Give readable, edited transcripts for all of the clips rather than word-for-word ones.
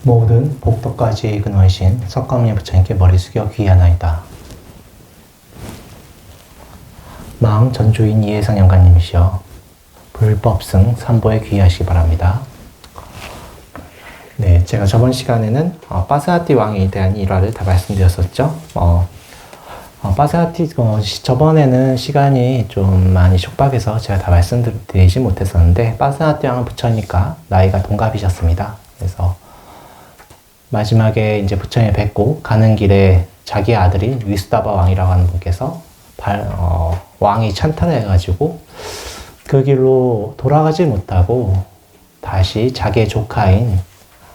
모든 복덕까지 근원신 석가모니 부처님께 머리 숙여 귀의하나이다. 망 전주인 이혜성 영가님이시여 불법승 3보에 귀의하시기 바랍니다. 네, 제가 저번 시간에는 빠스하티 왕에 대한 일화를 다 말씀드렸었죠. 빠스하티 저번에는 시간이 좀 많이 촉박해서 제가 다 말씀드리지 못했었는데, 빠스하티 왕은 부처니까 나이가 동갑이셨습니다. 그래서 마지막에 이제 부처님을 뵙고 가는 길에 자기 아들인 위수다바 왕이라고 하는 분께서 왕이 찬탈을 해가지고 그 길로 돌아가지 못하고 다시 자기의 조카인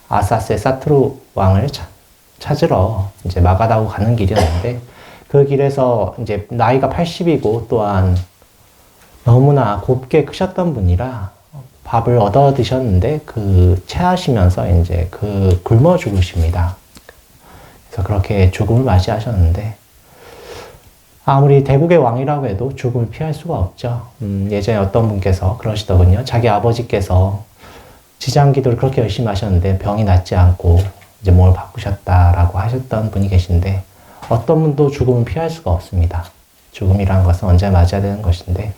아사세 사투르 왕을 찾으러 이제 마가다고 가는 길이었는데, 그 길에서 이제 나이가 80이고 또한 너무나 곱게 크셨던 분이라 밥을 얻어 드셨는데 체하시면서 이제 굶어 죽으십니다. 그래서 그렇게 죽음을 맞이하셨는데, 아무리 대국의 왕이라고 해도 죽음을 피할 수가 없죠. 예전에 어떤 분께서 그러시더군요. 자기 아버지께서 지장기도를 그렇게 열심히 하셨는데 병이 낫지 않고 이제 몸을 바꾸셨다라고 하셨던 분이 계신데, 어떤 분도 죽음을 피할 수가 없습니다. 죽음이라는 것은 언제 맞아야 되는 것인데,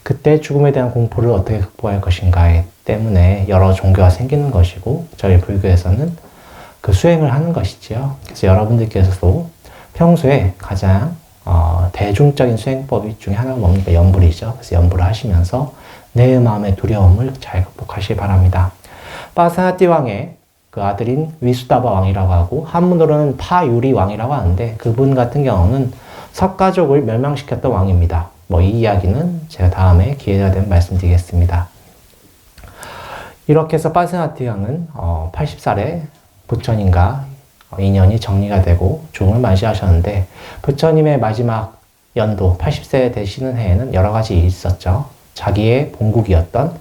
그때 죽음에 대한 공포를 어떻게 극복할 것인가에 때문에 여러 종교가 생기는 것이고, 저희 불교에서는 그 수행을 하는 것이지요. 그래서 여러분들께서도 평소에 가장 대중적인 수행법 중에 하나가 뭡니까? 염불이죠. 그래서 염불을 하시면서 내 마음의 두려움을 잘 극복하시기 바랍니다. 빠스하티 왕의 그 아들인 위수다바 왕이라고 하고, 한문으로는 파유리 왕이라고 하는데, 그분 같은 경우는 석가족을 멸망시켰던 왕입니다. 이 이야기는 제가 다음에 기회가 되면 말씀드리겠습니다. 이렇게 해서 빠스하티 왕은 80살에 부처님과 인연이 정리가 되고 죽음을 맞이하셨는데, 부처님의 마지막 연도 80세 되시는 해에는 여러 가지 일이 있었죠. 자기의 본국이었던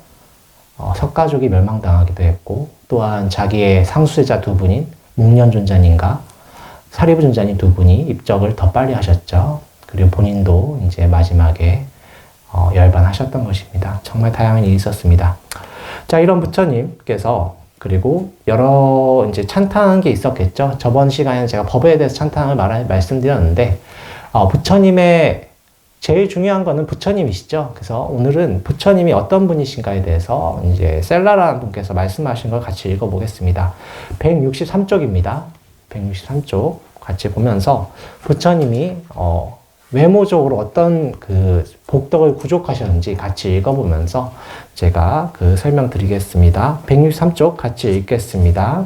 석가족이 멸망당하기도 했고, 또한 자기의 상수제자 두 분인 목련존자님과 사리부존자님 두 분이 입적을 더 빨리 하셨죠. 그리고 본인도 이제 마지막에 열반하셨던 것입니다. 정말 다양한 일이 있었습니다. 자, 이런 부처님께서 그리고 여러 이제 찬탄한 게 있었겠죠. 저번 시간에 제가 법에 대해서 찬탄을 말씀드렸는데, 부처님의 제일 중요한 거는 부처님이시죠. 그래서 오늘은 부처님이 어떤 분이신가에 대해서 이제 셀라라는 분께서 말씀하신 걸 같이 읽어보겠습니다. 163쪽입니다. 163쪽 같이 보면서 부처님이 외모적으로 어떤 복덕을 구족하셨는지 같이 읽어보면서 제가 설명드리겠습니다. 163쪽 같이 읽겠습니다.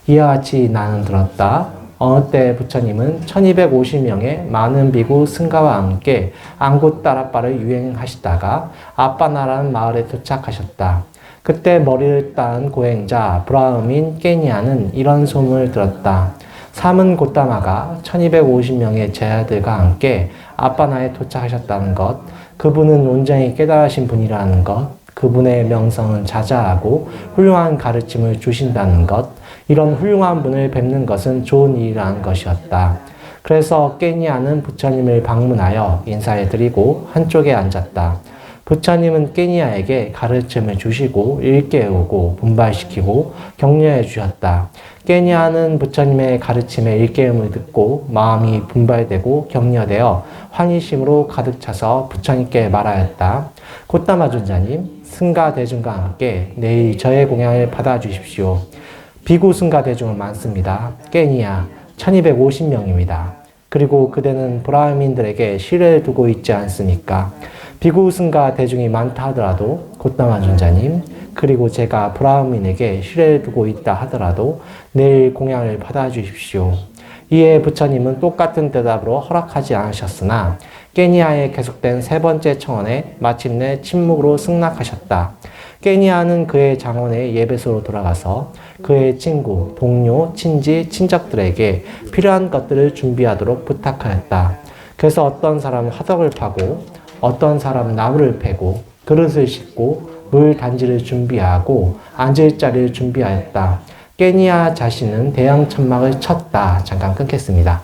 이와 같이 나는 들었다. 어느 때 부처님은 1250명의 많은 비구 승가와 함께 안굿다라빠를 유행하시다가 아빠나라는 마을에 도착하셨다. 그때 머리를 딴 고행자 브라음인 깨니아는 이런 소문을 들었다. 사문 고타마가 1250명의 제자들과 함께 아빠나에 도착하셨다는 것, 그분은 온전히 깨달으신 분이라는 것, 그분의 명성은 자자하고 훌륭한 가르침을 주신다는 것, 이런 훌륭한 분을 뵙는 것은 좋은 일이라는 것이었다. 그래서 깨니아는 부처님을 방문하여 인사해드리고 한쪽에 앉았다. 부처님은 깨니아에게 가르침을 주시고 일깨우고 분발시키고 격려해 주셨다. 깨니아는 부처님의 가르침에 일깨움을 듣고 마음이 분발되고 격려되어 환희심으로 가득 차서 부처님께 말하였다. 고타마 존자님, 승가 대중과 함께 내일 저의 공양을 받아주십시오. 비구 승가 대중은 많습니다. 깨니아 1250명입니다. 그리고 그대는 브라ಹ민들에게 신뢰를 두고 있지 않습니까? 비구 승가 대중이 많다 하더라도 고타마 존자님, 그리고 제가 브라ಹ민에게 신뢰를 두고 있다 하더라도 내일 공양을 받아주십시오. 이에 부처님은 똑같은 대답으로 허락하지 않으셨으나 깨니아의 계속된 세 번째 청원에 마침내 침묵으로 승낙하셨다. 깨니아는 그의 장원의 예배소로 돌아가서 그의 친구, 동료, 친지, 친척들에게 필요한 것들을 준비하도록 부탁하였다. 그래서 어떤 사람은 화덕을 파고, 어떤 사람은 나무를 패고, 그릇을 씻고, 물 단지를 준비하고, 앉을 자리를 준비하였다. 깨니아 자신은 대형 천막을 쳤다. 잠깐 끊겠습니다.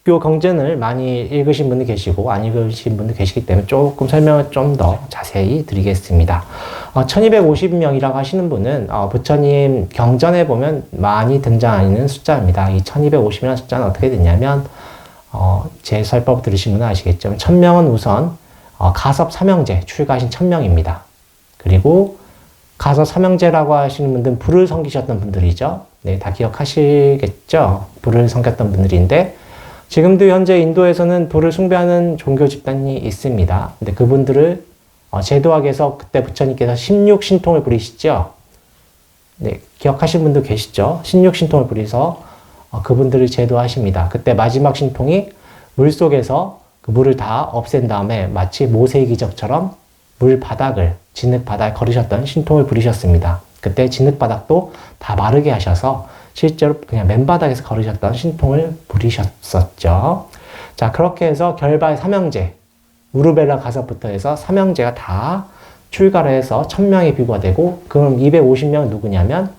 경전을 많이 읽으신 분도 계시고 안 읽으신 분도 계시기 때문에 조금 설명을 좀 더 자세히 드리겠습니다. 1250명이라고 하시는 분은 부처님 경전에 보면 많이 등장하는 숫자입니다. 이 1250이라는 숫자는 어떻게 됐냐면 제 설법 들으신 분은 아시겠지만 1000명은 우선 가섭 삼형제 출가하신 1000명입니다. 그리고 가섭 삼형제라고 하시는 분들은 불을 섬기셨던 분들이죠. 네, 다 기억하시겠죠? 불을 섬겼던 분들인데 지금도 현재 인도에서는 불을 숭배하는 종교 집단이 있습니다. 근데 그분들을 제도하기 위해서 그때 부처님께서 16신통을 부리시죠. 네, 기억하신 분도 계시죠? 16신통을 부리서 그분들을 제도하십니다. 그때 마지막 신통이 물속에서 그 물을 다 없앤 다음에 마치 모세의 기적처럼 물 바닥을, 진흙 바닥에 걸으셨던 신통을 부리셨습니다. 그때 진흙 바닥도 다 마르게 하셔서 실제로 그냥 맨바닥에서 걸으셨던 신통을 부리셨었죠. 자, 그렇게 해서 결발 삼형제, 우르벨라 가섭부터 해서 삼형제가 다 출가를 해서 1000명의 비구가 되고, 그럼 250명은 누구냐면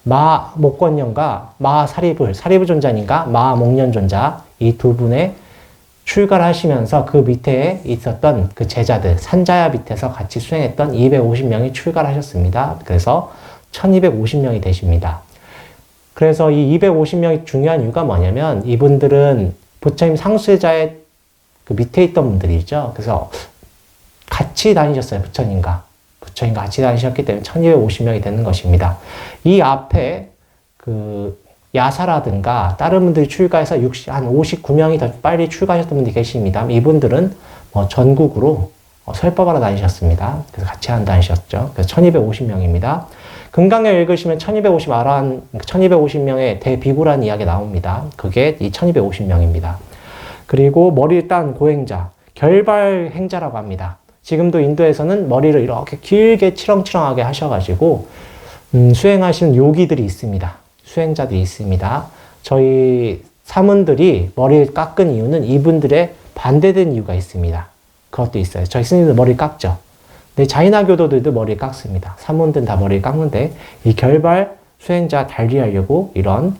마 목권년과 마 사리불 존자님과 마 목련존자 이 두 분의 출가를 하시면서 그 밑에 있었던 그 제자들, 산자야 밑에서 같이 수행했던 250명이 출가를 하셨습니다. 그래서 1250명이 되십니다. 그래서 이 250명이 중요한 이유가 뭐냐면 이분들은 부처님 상수자의 그 밑에 있던 분들이죠. 그래서 같이 다니셨어요. 부처님과 같이 다니셨기 때문에 1250명이 되는 것입니다. 이 앞에 그 야사라든가 다른 분들이 출가해서 한 59명이 더 빨리 출가하셨던 분들이 계십니다. 이분들은 전국으로 설법하러 다니셨습니다. 그래서 같이 안 다니셨죠. 그래서 1250명입니다. 금강경 읽으시면 1250명의 대비구라는 이야기 나옵니다. 그게 이 1250명입니다. 그리고 머리를 딴 고행자, 결발행자라고 합니다. 지금도 인도에서는 머리를 이렇게 길게 치렁치렁하게 하셔가지고 수행하시는 요기들이 있습니다. 수행자들이 있습니다. 저희 사문들이 머리를 깎은 이유는 이분들의 반대된 이유가 있습니다. 그것도 있어요. 저희 스님들 머리 깎죠. 근데 자이나 교도들도 머리 깎습니다. 사문들은 다 머리 깎는데 이 결발 수행자 달리하려고 이런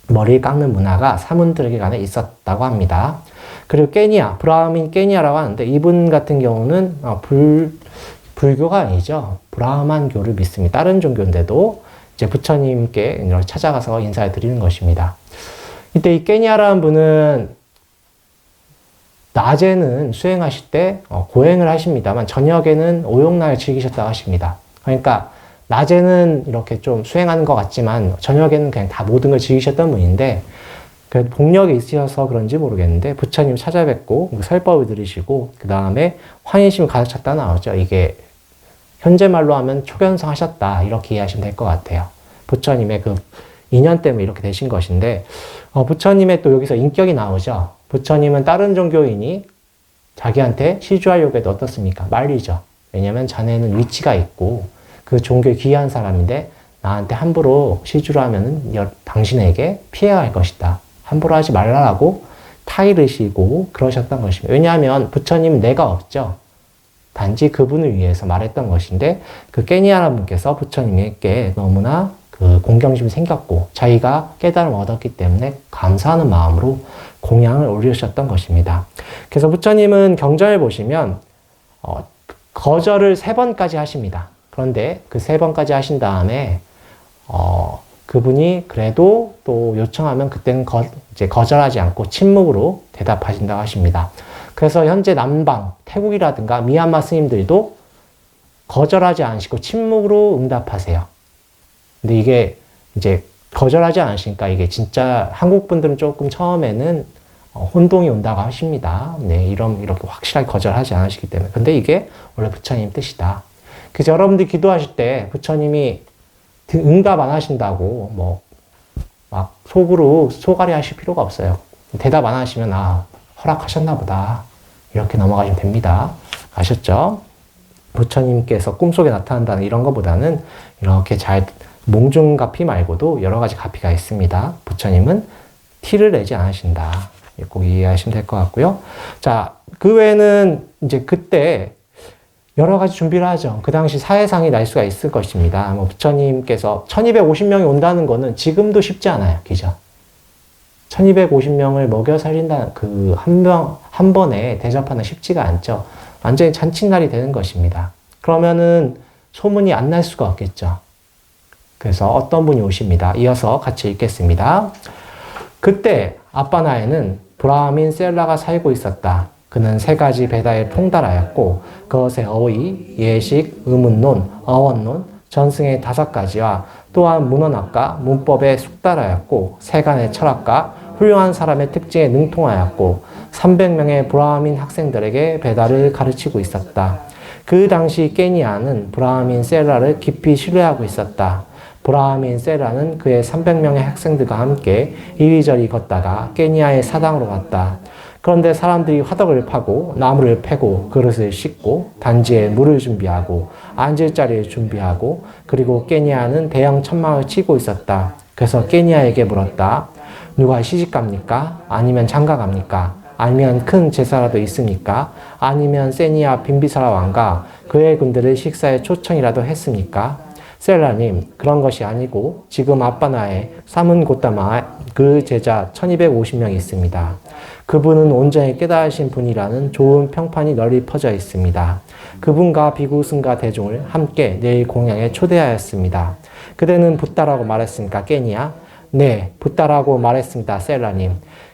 머리 깎는 문화가 사문들에게 간에 있었다고 합니다. 그리고 깨니아, 브라민 깨니아라고 하는데 이분 같은 경우는 불교가 아니죠. 브라만교를 믿습니다. 다른 종교인데도 이제 부처님께 찾아가서 인사를 드리는 것입니다. 이때 이 깨니아라는 분은 낮에는 수행하실 때 고행을 하십니다만 저녁에는 오용락을 즐기셨다고 하십니다. 그러니까 낮에는 이렇게 좀 수행하는 것 같지만 저녁에는 그냥 다 모든 걸 즐기셨던 분인데 그래도 복력이 있으셔서 그런지 모르겠는데 부처님 찾아뵙고 설법을 들으시고 그 다음에 환희심이 가득 찼다 나오죠. 이게 현재 말로 하면 초견성 하셨다 이렇게 이해하시면 될 것 같아요. 부처님의 그 인연 때문에 이렇게 되신 것인데 부처님의 또 여기서 인격이 나오죠. 부처님은 다른 종교인이 자기한테 시주하려고 해도 어떻습니까? 말리죠. 왜냐하면 자네는 위치가 있고 그 종교에 귀한 사람인데 나한테 함부로 시주를 하면은 당신에게 피해가 갈 것이다. 함부로 하지 말라라고 타이르시고 그러셨던 것입니다. 왜냐하면 부처님은 내가 없죠. 단지 그분을 위해서 말했던 것인데 그 깨니아라 분께서 부처님께 너무나 그 공경심이 생겼고 자기가 깨달음을 얻었기 때문에 감사하는 마음으로 공양을 올리셨던 것입니다. 그래서 부처님은 경전을 보시면 거절을 3번까지 하십니다. 그런데 그 3번까지 하신 다음에 그분이 그래도 또 요청하면 그때는 이제 거절하지 않고 침묵으로 대답하신다고 하십니다. 그래서 현재 남방, 태국이라든가 미얀마 스님들도 거절하지 않으시고 침묵으로 응답하세요. 근데 이게 이제 거절하지 않으시니까 이게 진짜 한국 분들은 조금 처음에는 혼동이 온다고 하십니다. 네, 이렇게 확실하게 거절하지 않으시기 때문에. 근데 이게 원래 부처님 뜻이다. 그래서 여러분들이 기도하실 때 부처님이 응답 안 하신다고 막 속으로 소갈이 하실 필요가 없어요. 대답 안 하시면 허락하셨나 보다. 이렇게 넘어가시면 됩니다. 아셨죠? 부처님께서 꿈속에 나타난다는 이런 것보다는 이렇게 잘 몽중가피 말고도 여러 가지 가피가 있습니다. 부처님은 티를 내지 않으신다. 꼭 이해하시면 될 것 같고요. 자, 그 외에는 이제 그때 여러 가지 준비를 하죠. 그 당시 사회상이 날 수가 있을 것입니다. 부처님께서 1250명이 온다는 거는 지금도 쉽지 않아요. 그죠? 1250명을 먹여 살린다, 한 번에 대접하는 쉽지가 않죠. 완전히 잔칫날이 되는 것입니다. 그러면은 소문이 안 날 수가 없겠죠. 그래서 어떤 분이 오십니다. 이어서 같이 읽겠습니다. 그때 아빠나에는 브라민 셀라가 살고 있었다. 그는 3가지 배다에 통달하였고 그것의 어의, 예식, 의문론, 어원론, 전승의 5가지와 또한 문헌학과, 문법에 숙달하였고 세간의 철학과, 훌륭한 사람의 특징에 능통하였고 300명의 브라민 학생들에게 배다를 가르치고 있었다. 그 당시 깨니아는 브라민 셀라를 깊이 신뢰하고 있었다. 브라민 셀라는 그의 300명의 학생들과 함께 이리저리 걷다가 깨니아의 사당으로 갔다. 그런데 사람들이 화덕을 파고 나무를 패고 그릇을 씻고 단지에 물을 준비하고 앉을 자리를 준비하고 그리고 깨니아는 대형 천막을 치고 있었다. 그래서 깨니아에게 물었다. 누가 시집갑니까? 아니면 장가갑니까? 아니면 큰 제사라도 있습니까? 아니면 세니아 빈비사라 왕과 그의 군대를 식사에 초청이라도 했습니까? 셀라님, 그런 것이 아니고 지금 아빠나에 사문 고따마 그 제자 1250명이 있습니다. 그분은 온전히 깨달으신 분이라는 좋은 평판이 널리 퍼져 있습니다. 그분과 비구승과 대종을 함께 내일 공양에 초대하였습니다. 그대는 붓다라고 말했습니까, 깨니야? 네, 붓다라고 말했습니다, 셀라님.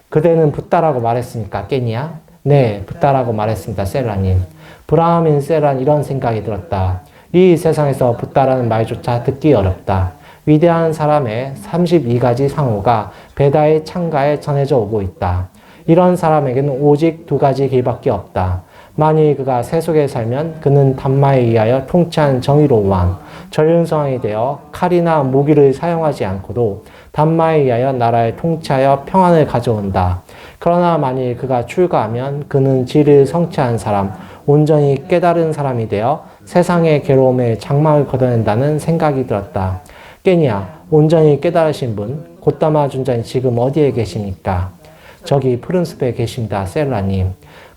그대는 붓다라고 말했습니까, 깨니야? 네, 붓다라고 말했습니다, 셀라님. 브라민 셀란 이런 생각이 들었다. 이 세상에서 붓다라는 말조차 듣기 어렵다. 위대한 사람의 32가지 상호가 베다의 창가에 전해져 오고 있다. 이런 사람에게는 오직 2가지 길밖에 없다. 만일 그가 세속에 살면 그는 담마에 의하여 통치한 정의로운 왕, 전륜성왕이 되어 칼이나 무기를 사용하지 않고도 담마에 의하여 나라를 통치하여 평안을 가져온다. 그러나 만일 그가 출가하면 그는 지를 성취한 사람, 온전히 깨달은 사람이 되어 세상의 괴로움에 장막을 걷어낸다는 생각이 들었다. 깨니야, 온전히 깨달으신 분, 고따마 준자님 지금 어디에 계십니까? 저기 푸른 숲에 계십니다, 셀라님.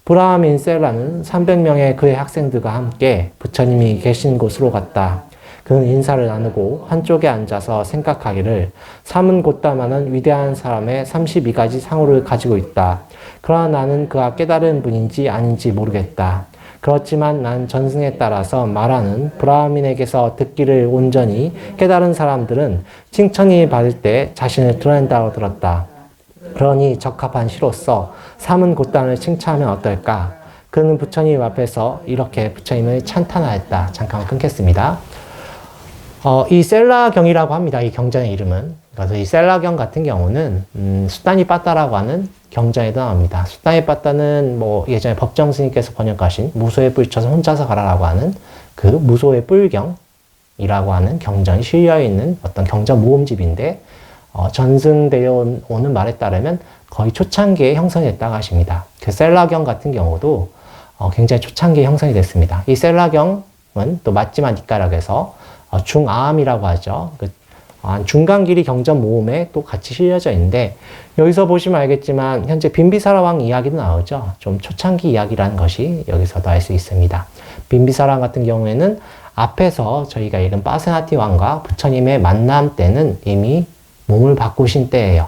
브라민 셀라는 300명의 그의 학생들과 함께 부처님이 계신 곳으로 갔다. 그는 인사를 나누고 한쪽에 앉아서 생각하기를 사문 고따마는 위대한 사람의 32가지 상호를 가지고 있다. 그러나 나는 그가 깨달은 분인지 아닌지 모르겠다. 그렇지만 난 전승에 따라서 말하는 브라민에게서 듣기를 온전히 깨달은 사람들은 칭찬이 받을 때 자신을 드러낸다고 들었다. 그러니 적합한 시로서 사문 고따마를 칭찬하면 어떨까? 그는 부처님 앞에서 이렇게 부처님을 찬탄하였다. 잠깐 끊겠습니다. 이 셀라경이라고 합니다. 이 경전의 이름은. 그래서 이 셀라경 같은 경우는 수다니 빠따라고 하는 경전에도 나옵니다. 수다니 빠따는 뭐 예전에 법정 스님께서 번역하신 무소에 뿔쳐서 혼자서 가라라고 하는 그 무소의 뿔경이라고 하는 경전이 실려 있는 어떤 경전 모음집인데 전승되어 오는 말에 따르면 거의 초창기에 형성이 됐다고 하십니다. 그 셀라경 같은 경우도 굉장히 초창기에 형성이 됐습니다. 이 셀라경은 또 맞지마 니까라고 해서 중아함이라고 하죠. 중간 길이 경전 모음에 또 같이 실려져 있는데 여기서 보시면 알겠지만 현재 빈비사라 왕 이야기도 나오죠. 좀 초창기 이야기라는 것이 여기서도 알 수 있습니다. 빈비사라 왕 같은 경우에는 앞에서 저희가 읽은 빠세나티 왕과 부처님의 만남 때는 이미 몸을 바꾸신 때예요.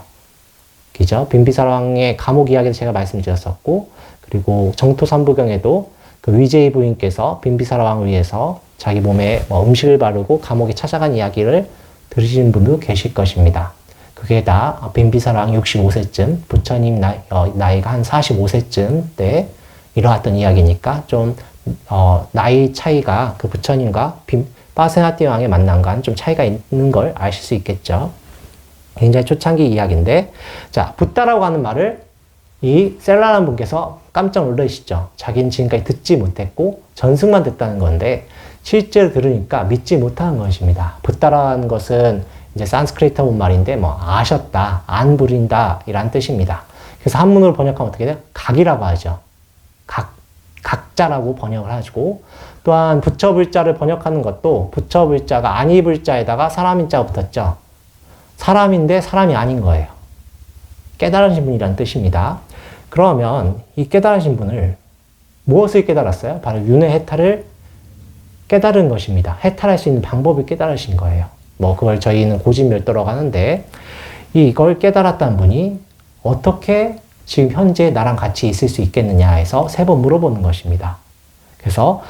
그죠? 빈비사라 왕의 감옥 이야기도 제가 말씀드렸었고 그리고 정토삼부경에도 그 위제이 부인께서 빈비사라 왕을 위해서 자기 몸에 음식을 바르고 감옥에 찾아간 이야기를 들으신 분도 계실 것입니다. 그게 다 빈비사라 왕 65세쯤, 부처님 나이가 한 45세쯤 때 일어났던 이야기니까 좀 나이 차이가 그 부처님과 빠세나티 왕의 만남과는 좀 차이가 있는 걸 아실 수 있겠죠. 굉장히 초창기 이야기인데, 자, 붓다라고 하는 말을 이 셀라라는 분께서 깜짝 놀라시죠. 자기는 지금까지 듣지 못했고 전승만 듣다는 건데 실제로 들으니까 믿지 못하는 것입니다. 붓다라는 것은 이제 산스크리트 온 말인데 아셨다, 안 부린다 이란 뜻입니다. 그래서 한문으로 번역하면 어떻게 돼요? 각이라고 하죠. 각자라고 번역을 하고 또한 부처불자를 번역하는 것도 부처불자가 아니불자에다가 사람인자가 붙었죠. 사람인데 사람이 아닌 거예요. 깨달으신 분이란 뜻입니다. 그러면 이 깨달으신 분을 무엇을 깨달았어요? 바로 윤회 해탈을 깨달은 것입니다. 해탈할 수 있는 방법을 깨달으신 거예요. 그걸 저희는 고진멸도라고 하는데 이걸 깨달았다는 분이 어떻게 지금 현재 나랑 같이 있을 수 있겠느냐 해서 3번 물어보는 것입니다. 그래서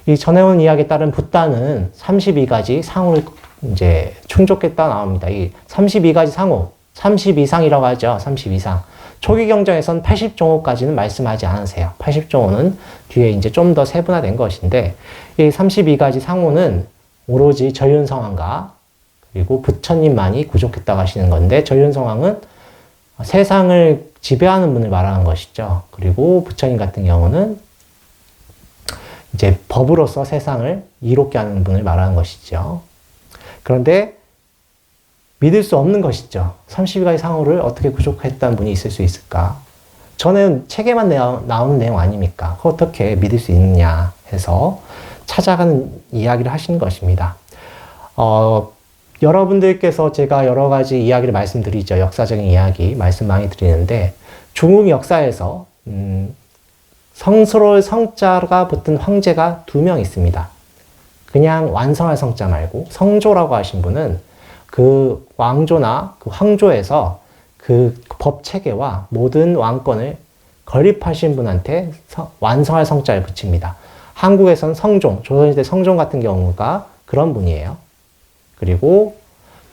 이 전해온 이야기에 따른 붓다는 32가지 상호를 이제 충족했다 나옵니다. 이 32가지 상호, 32상이라고 하죠. 32상. 초기 경전에선 80종호까지는 말씀하지 않으세요. 80종호는 뒤에 이제 좀 더 세분화된 것인데, 이 32가지 상호는 오로지 전륜성왕과 그리고 부처님만이 구족했다고 하시는 건데, 전륜성왕은 세상을 지배하는 분을 말하는 것이죠. 그리고 부처님 같은 경우는 이제 법으로서 세상을 이롭게 하는 분을 말하는 것이죠. 그런데 믿을 수 없는 것이죠. 32가지 상호를 어떻게 구족했다는 분이 있을 수 있을까? 저는 책에만 나오는 내용 아닙니까? 그걸 어떻게 믿을 수 있느냐 해서 찾아가는 이야기를 하시는 것입니다. 여러분들께서 제가 여러 가지 이야기를 말씀드리죠. 역사적인 이야기 말씀 많이 드리는데, 중국 역사에서 성스러울 성자가 붙은 황제가 2명 있습니다. 그냥 완성할 성자 말고 성조라고 하신 분은 그 왕조나 그 황조에서 그 법 체계와 모든 왕권을 건립하신 분한테 완성할 성자를 붙입니다. 한국에선 성종, 조선시대 성종 같은 경우가 그런 분이에요. 그리고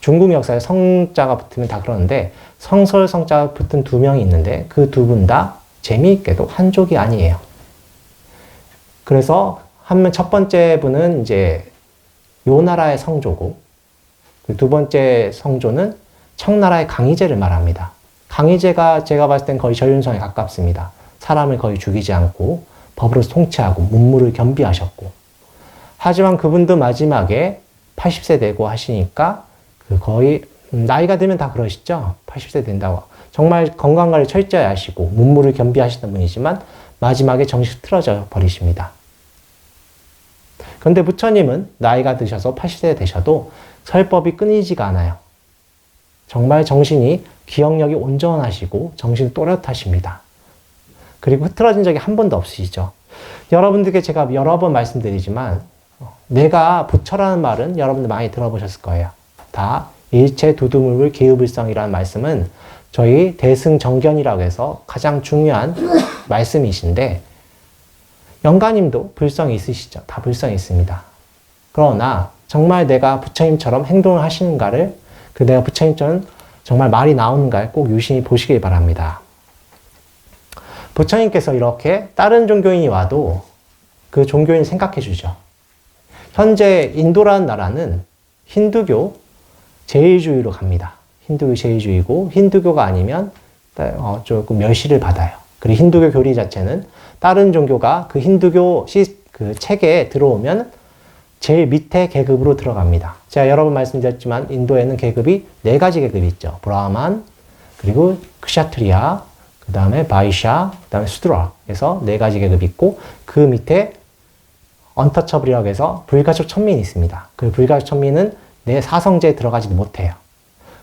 중국 역사에 성자가 붙으면 다 그러는데, 성설 성자가 붙은 2명이 있는데 그 2분 다 재미있게도 한족이 아니에요. 그래서 첫 번째 분은 이제 요 나라의 성조고, 그 2번째 성조는 청나라의 강희제를 말합니다. 강희제가 제가 봤을 땐 거의 전륜성에 가깝습니다. 사람을 거의 죽이지 않고 법으로서 통치하고 문무를 겸비하셨고, 하지만 그분도 마지막에 80세 되고 하시니까 그 거의 나이가 들면 다 그러시죠. 80세 된다고 정말 건강관리 철저히 하시고 문무를 겸비하시는 분이지만 마지막에 정식 틀어져 버리십니다. 그런데 부처님은 나이가 드셔서 80세 되셔도 설법이 끊이지가 않아요. 정말 정신이 기억력이 온전하시고 정신 또렷하십니다. 그리고 흐트러진 적이 한 번도 없으시죠. 여러분들께 제가 여러 번 말씀드리지만, 내가 부처라는 말은 여러분들 많이 들어보셨을 거예요. 다 일체 두두물물 기후불성이라는 말씀은 저희 대승정견이라고 해서 가장 중요한 말씀이신데, 영가님도 불성이 있으시죠. 다 불성이 있습니다. 그러나 정말 내가 부처님처럼 행동을 하시는가를, 내가 부처님처럼 정말 말이 나오는가를 꼭 유심히 보시길 바랍니다. 부처님께서 이렇게 다른 종교인이 와도 그 종교인을 생각해 주죠. 현재 인도라는 나라는 힌두교 제일주의로 갑니다. 힌두교 제일주의고, 힌두교가 아니면 조금 멸시를 받아요. 그리고 힌두교 교리 자체는 다른 종교가 그 힌두교 그 체계에 들어오면 제일 밑에 계급으로 들어갑니다. 제가 여러 번 말씀드렸지만 인도에는 계급이 4가지 계급이 있죠. 브라만, 그리고 크샤트리아, 그 다음에 바이샤, 그 다음에 수드라. 그래서 4가지 계급이 있고, 그 밑에 언터처블이라고 해서 불가촉 천민이 있습니다. 그 불가촉 천민은 내 사성제에 들어가지도 못해요.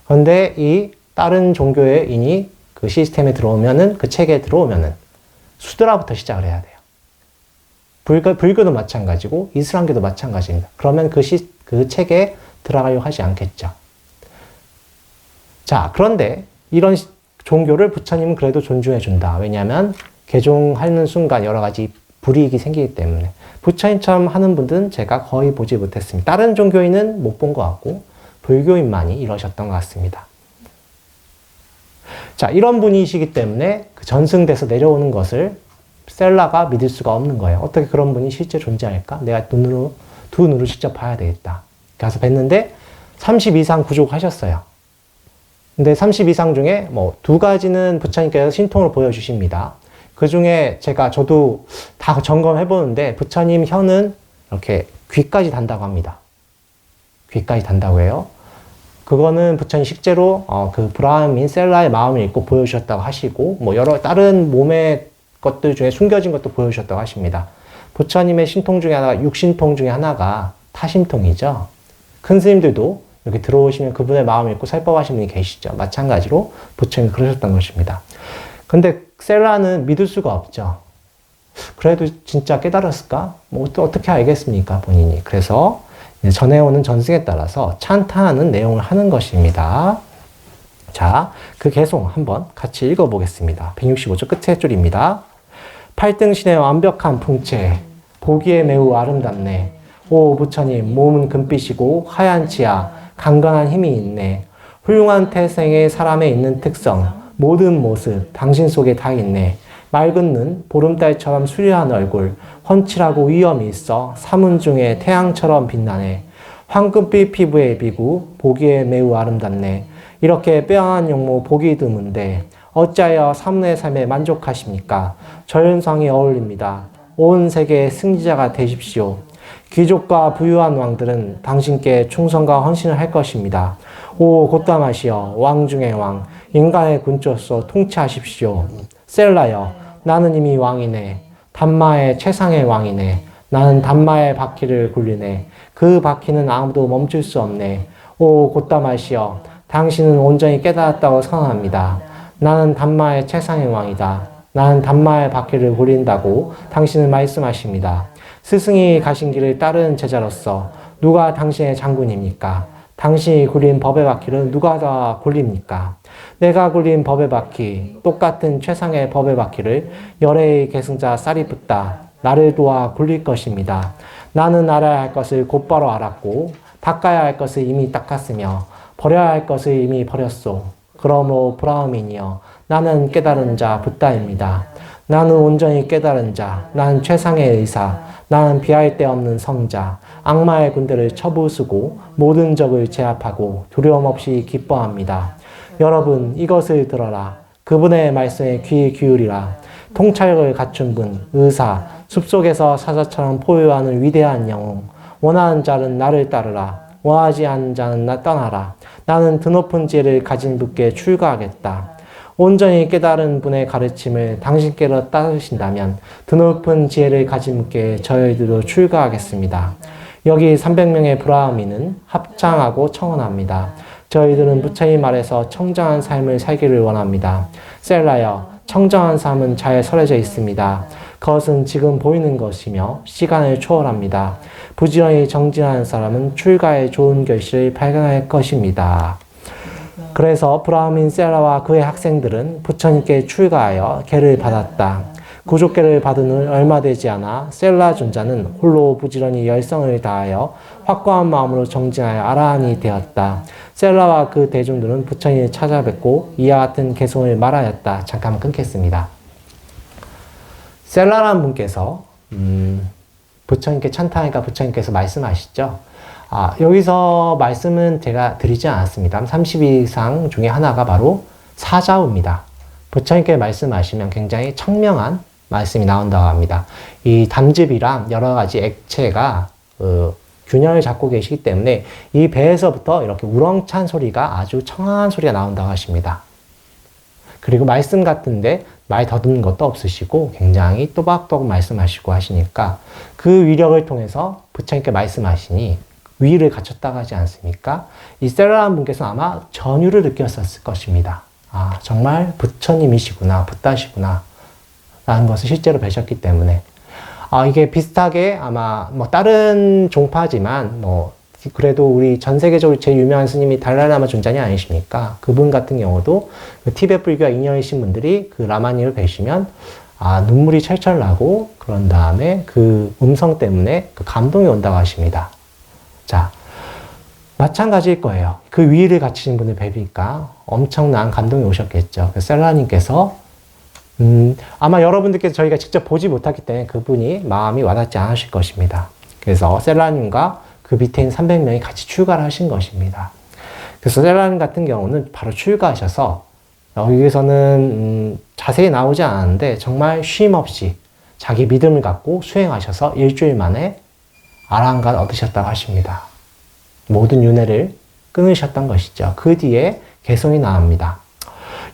그런데 이 다른 종교인이 그 시스템에 들어오면은, 그 체계에 들어오면은 수드라부터 시작을 해야 돼요. 불교도 마찬가지고 이슬람교도 마찬가지입니다. 그러면 그 체계에 들어가려고 하지 않겠죠. 자, 그런데 이런 종교를 부처님은 그래도 존중해 준다. 왜냐하면 개종하는 순간 여러 가지 불이익이 생기기 때문에. 부처님처럼 하는 분들은 제가 거의 보지 못했습니다. 다른 종교인은 못 본 것 같고 불교인만이 이러셨던 것 같습니다. 자, 이런 분이시기 때문에 그 전승돼서 내려오는 것을 셀라가 믿을 수가 없는 거예요. 어떻게 그런 분이 실제 존재할까? 내가 두 눈으로 직접 봐야 되겠다. 가서 뵀는데 32상 구족하셨어요. 근데 32상 중에 2가지는 부처님께서 신통을 보여주십니다. 그 중에 저도 다 점검해 보는데, 부처님 혀는 이렇게 귀까지 단다고 합니다. 귀까지 단다고 해요. 그거는 부처님 실제로 그 브라ಹ민 셀라의 마음을 읽고 보여주셨다고 하시고, 여러 다른 몸의 것들 중에 숨겨진 것도 보여주셨다고 하십니다. 부처님의 신통 중에 하나가, 육신통 중에 하나가 타신통이죠. 큰 스님들도 여기 들어오시면 그분의 마음을 읽고 설법하시는 분이 계시죠. 마찬가지로 부처님이 그러셨던 것입니다. 근데 셀라는 믿을 수가 없죠. 그래도 진짜 깨달았을까? 또 어떻게 알겠습니까, 본인이. 그래서 전해오는 전승에 따라서 찬탄하는 내용을 하는 것입니다. 자, 그 개송 한번 같이 읽어보겠습니다. 165쪽 끝의 줄입니다. 팔등신의 완벽한 풍채, 보기에 매우 아름답네. 오 부처님, 몸은 금빛이고 하얀 치아, 강건한 힘이 있네. 훌륭한 태생의 사람에 있는 특성, 모든 모습, 당신 속에 다 있네. 맑은 눈, 보름달처럼 수려한 얼굴, 훤칠하고 위엄이 있어 사문 중에 태양처럼 빛나네. 황금빛 피부의 비구, 보기에 매우 아름답네. 이렇게 빼어난 용모 보기 드문데 어찌하여 사문의 삶에 만족하십니까? 저윤성이 어울립니다. 온 세계의 승리자가 되십시오. 귀족과 부유한 왕들은 당신께 충성과 헌신을 할 것입니다. 오 곧담하시여 왕 중의 왕, 인간의 군주로서 통치하십시오. 셀라여, 나는 이미 왕이네. 단마의 최상의 왕이네. 나는 단마의 바퀴를 굴리네. 그 바퀴는 아무도 멈출 수 없네. 오 곧담하시여, 당신은 온전히 깨달았다고 선언합니다. 나는 단마의 최상의 왕이다. 나는 단마의 바퀴를 굴린다고 당신은 말씀하십니다. 스승이 가신 길을 따르는 제자로서 누가 당신의 장군입니까? 당신이 굴린 법의 바퀴를 누가 다 굴립니까? 내가 굴린 법의 바퀴, 똑같은 최상의 법의 바퀴를 열애의 계승자 사리붓다, 나를 도와 굴릴 것입니다. 나는 알아야 할 것을 곧바로 알았고 닦아야 할 것을 이미 닦았으며 버려야 할 것을 이미 버렸소. 그러므로 브라흐민이여, 나는 깨달은 자 붓다입니다. 나는 온전히 깨달은 자, 나는 최상의 의사, 나는 비할 데 없는 성자, 악마의 군대를 쳐부수고 모든 적을 제압하고 두려움 없이 기뻐합니다. 여러분, 이것을 들어라. 그분의 말씀에 귀 기울이라. 통찰력을 갖춘 분, 의사, 숲속에서 사자처럼 포효하는 위대한 영웅, 원하는 자는 나를 따르라. 원하지 않는 자는 나 떠나라. 나는 드높은 지혜를 가진 분께 출가하겠다. 온전히 깨달은 분의 가르침을 당신께로 따르신다면 드높은 지혜를 가진 분께 저희들도 출가하겠습니다. 여기 300명의 브라흐민은 합창하고 청원합니다. 저희들은 부처님 말에서 청정한 삶을 살기를 원합니다. 셀라여, 청정한 삶은 잘 설해져 있습니다. 그것은 지금 보이는 것이며 시간을 초월합니다. 부지런히 정진하는 사람은 출가의 좋은 결실을 발견할 것입니다. 그래서 브라흐민 셀라와 그의 학생들은 부처님께 출가하여 계를 받았다. 구족계를 받은 후 얼마 되지 않아 셀라 존자는 홀로 부지런히 열성을 다하여 확고한 마음으로 정진하여 아라한이 되었다. 셀라와 그 대중들은 부처님을 찾아뵙고 이와 같은 개송을 말하였다. 잠깐 끊겠습니다. 셀라라는 분께서 부처님께 찬탄하니까 부처님께서 말씀하시죠. 여기서 말씀은 제가 드리지 않았습니다. 32상 중에 하나가 바로 사자우입니다. 부처님께 말씀하시면 굉장히 청명한 말씀이 나온다고 합니다. 이 담즙이랑 여러 가지 액체가 균형을 잡고 계시기 때문에 이 배에서부터 이렇게 우렁찬 소리가 아주 청아한 소리가 나온다고 하십니다. 그리고 말씀 같은데 말 더듬는 것도 없으시고 굉장히 또박또박 말씀하시고 하시니까 그 위력을 통해서 부처님께 말씀하시니 위를 갖췄다고 하지 않습니까? 이 셀라라는 분께서 아마 전율을 느꼈었을 것입니다. 정말 부처님이시구나, 붓다시구나 라는 것을 실제로 뵈셨기 때문에 이게 비슷하게 아마 다른 종파지만 그래도 우리 전 세계적으로 제일 유명한 스님이 달라라마 존자니 아니십니까? 그분 같은 경우도 그 티베트 불교와 인연이신 분들이 그 라마니를 뵈시면 눈물이 철철 나고 그런 다음에 그 음성 때문에 그 감동이 온다고 하십니다. 자, 마찬가지일 거예요. 그 위를 갖추신 분을 뵈니까 엄청난 감동이 오셨겠죠. 그 셀라님께서 아마 여러분들께서 저희가 직접 보지 못했기 때문에 그분이 마음이 와닿지 않으실 것입니다. 그래서 셀라님과 그 밑에 있는 300명이 같이 출가를 하신 것입니다. 그래서 셀라님 같은 경우는 바로 출가하셔서 여기에서는 자세히 나오지 않았는데 정말 쉼 없이 자기 믿음을 갖고 수행하셔서 일주일 만에 아라한가를 얻으셨다고 하십니다. 모든 윤회를 끊으셨던 것이죠. 그 뒤에 개송이 나옵니다.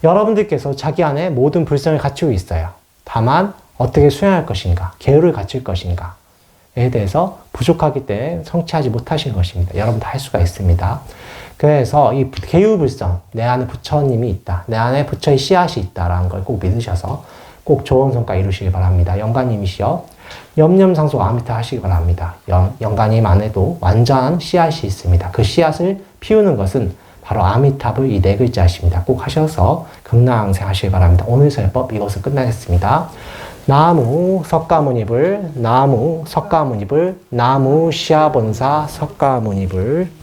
여러분들께서 자기 안에 모든 불성을 갖추고 있어요. 다만 어떻게 수행할 것인가, 계율을 갖출 것인가에 대해서 부족하기 때문에 성취하지 못하신 것입니다. 여러분 다 할 수가 있습니다. 그래서 이 계율불성, 내 안에 부처님이 있다, 내 안에 부처의 씨앗이 있다라는 걸 꼭 믿으셔서 꼭 좋은 성과 이루시기 바랍니다. 영가님이시여 염념상속 아미타 하시기 바랍니다. 영가님 안에도 완전한 씨앗이 있습니다. 그 씨앗을 피우는 것은 바로 아미타불 이 네 글자십니다. 꼭 하셔서 극락항생 하시기 바랍니다. 오늘 설법 이것으로 끝나겠습니다. 나무 석가모니불, 나무 석가모니불, 나무 시아본사 석가모니불.